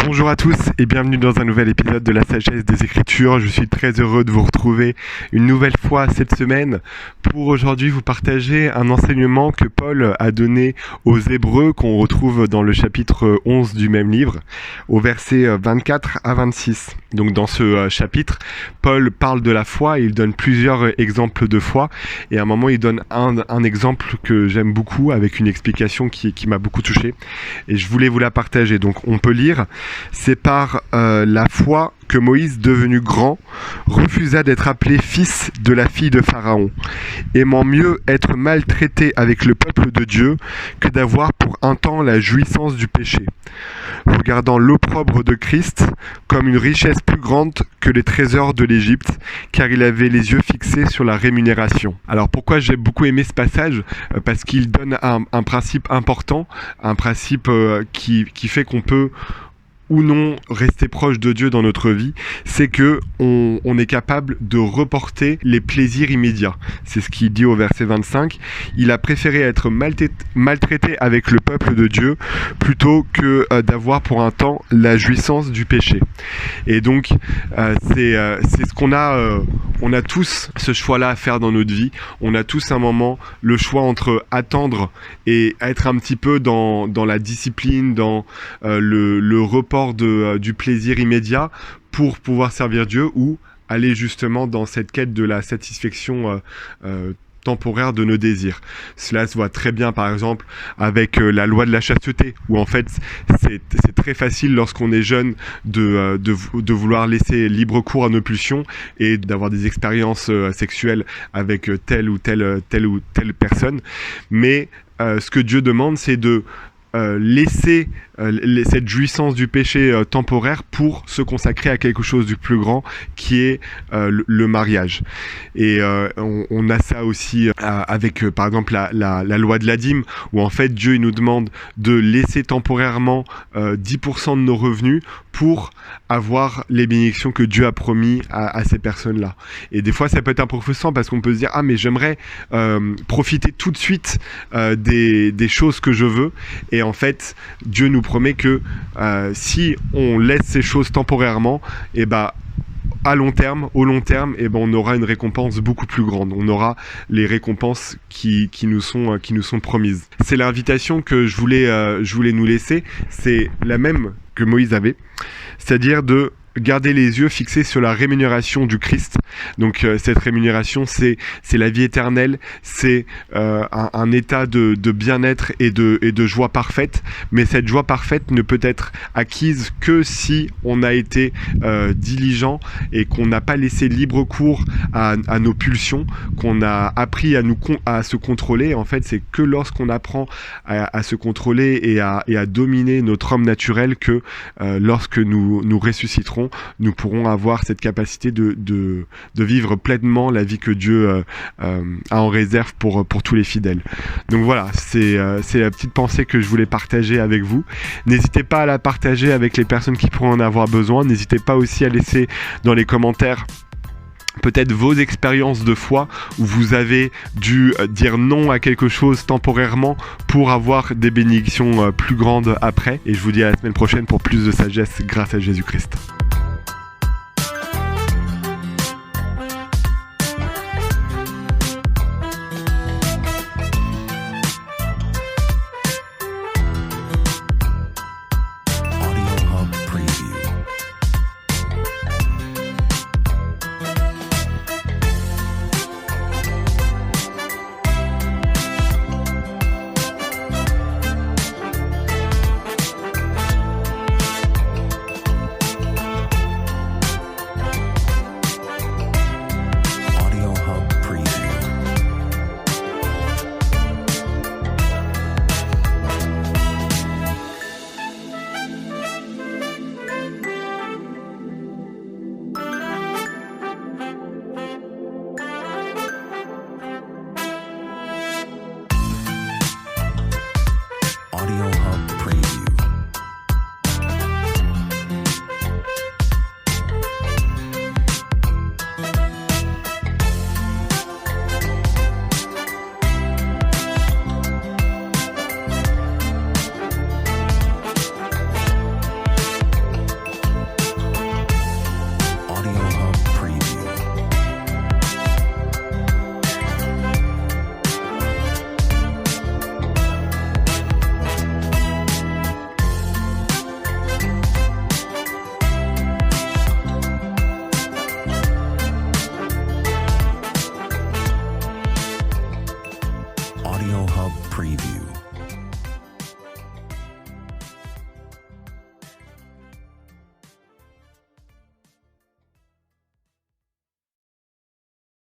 Bonjour à tous et bienvenue dans un nouvel épisode de la sagesse des Écritures. Je suis très heureux de vous retrouver une nouvelle fois cette semaine pour aujourd'hui vous partager un enseignement que Paul a donné aux Hébreux qu'on retrouve dans le chapitre 11 du même livre, au verset 24 à 26. Donc dans ce chapitre, Paul parle de la foi et il donne plusieurs exemples de foi et à un moment il donne un exemple que j'aime beaucoup avec une explication qui m'a beaucoup touché et je voulais vous la partager. Donc on peut lire: c'est par la foi que Moïse, devenu grand, refusa d'être appelé fils de la fille de Pharaon, aimant mieux être maltraité avec le peuple de Dieu que d'avoir pour un temps la jouissance du péché, regardant l'opprobre de Christ comme une richesse plus grande que les trésors de l'Égypte, car il avait les yeux fixés sur la rémunération. Alors pourquoi j'ai beaucoup aimé ce passage ? Parce qu'il donne un principe important, un principe qui fait qu'on peut ou non rester proche de Dieu dans notre vie, c'est que on est capable de reporter les plaisirs immédiats. C'est ce qu'il dit au verset 25. Il a préféré être maltraité avec le peuple de Dieu plutôt que d'avoir pour un temps la jouissance du péché. Et donc c'est ce qu'on a. On a tous ce choix-là à faire dans notre vie. On a tous un moment le choix entre attendre et être un petit peu dans la discipline, dans le report du plaisir immédiat pour pouvoir servir Dieu, ou aller justement dans cette quête de la satisfaction temporaire de nos désirs. Cela se voit très bien par exemple avec la loi de la chasteté, où en fait c'est très facile lorsqu'on est jeune de vouloir laisser libre cours à nos pulsions et d'avoir des expériences sexuelles avec telle ou telle personne, mais ce que Dieu demande, c'est de laisser cette jouissance du péché temporaire pour se consacrer à quelque chose du plus grand qui est le mariage. Et on a ça aussi avec par exemple la loi de la dîme, où en fait Dieu il nous demande de laisser temporairement 10% de nos revenus pour avoir les bénédictions que Dieu a promis à ces personnes-là. Et des fois ça peut être un peu frustrant parce qu'on peut se dire: ah mais j'aimerais profiter tout de suite des choses que je veux. Et en fait Dieu nous promet que si on laisse ces choses temporairement, et au long terme, on aura une récompense beaucoup plus grande. On aura les récompenses qui nous sont promises. C'est l'invitation que je voulais nous laisser. C'est la même que Moïse avait, c'est-à-dire de garder les yeux fixés sur la rémunération du Christ. Donc cette rémunération, c'est la vie éternelle, c'est un état de bien-être et de joie parfaite. Mais cette joie parfaite ne peut être acquise que si on a été diligent et qu'on n'a pas laissé libre cours à nos pulsions, qu'on a appris à se contrôler. En fait, c'est que lorsqu'on apprend à se contrôler et à dominer notre homme naturel que lorsque nous ressusciterons, nous pourrons avoir cette capacité de vivre pleinement la vie que Dieu a en réserve pour tous les fidèles. Donc voilà, c'est la petite pensée que je voulais partager avec vous. N'hésitez pas à la partager avec les personnes qui pourraient en avoir besoin. N'hésitez pas aussi à laisser dans les commentaires peut-être vos expériences de foi où vous avez dû dire non à quelque chose temporairement pour avoir des bénédictions plus grandes après. Et je vous dis à la semaine prochaine pour plus de sagesse grâce à Jésus-Christ.